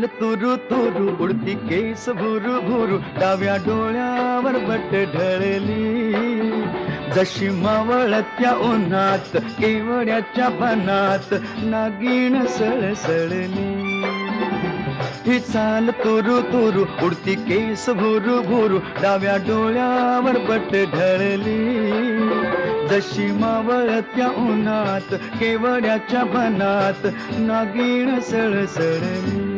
चाल तुरु तुरु उडती केस भुरु भुरु डाव्या डोळ्यावर बट ढळली जशी मावळत्या उन्हात केवड्याच्या बनात नागिण सळसळली ही चाल तुरु तुरु उडती केस भुरु भुरु डाव्या डोळ्यावर बट ढळली जशी मावळत्या उन्हात केवड्याच्या बनात नागिण सळसळली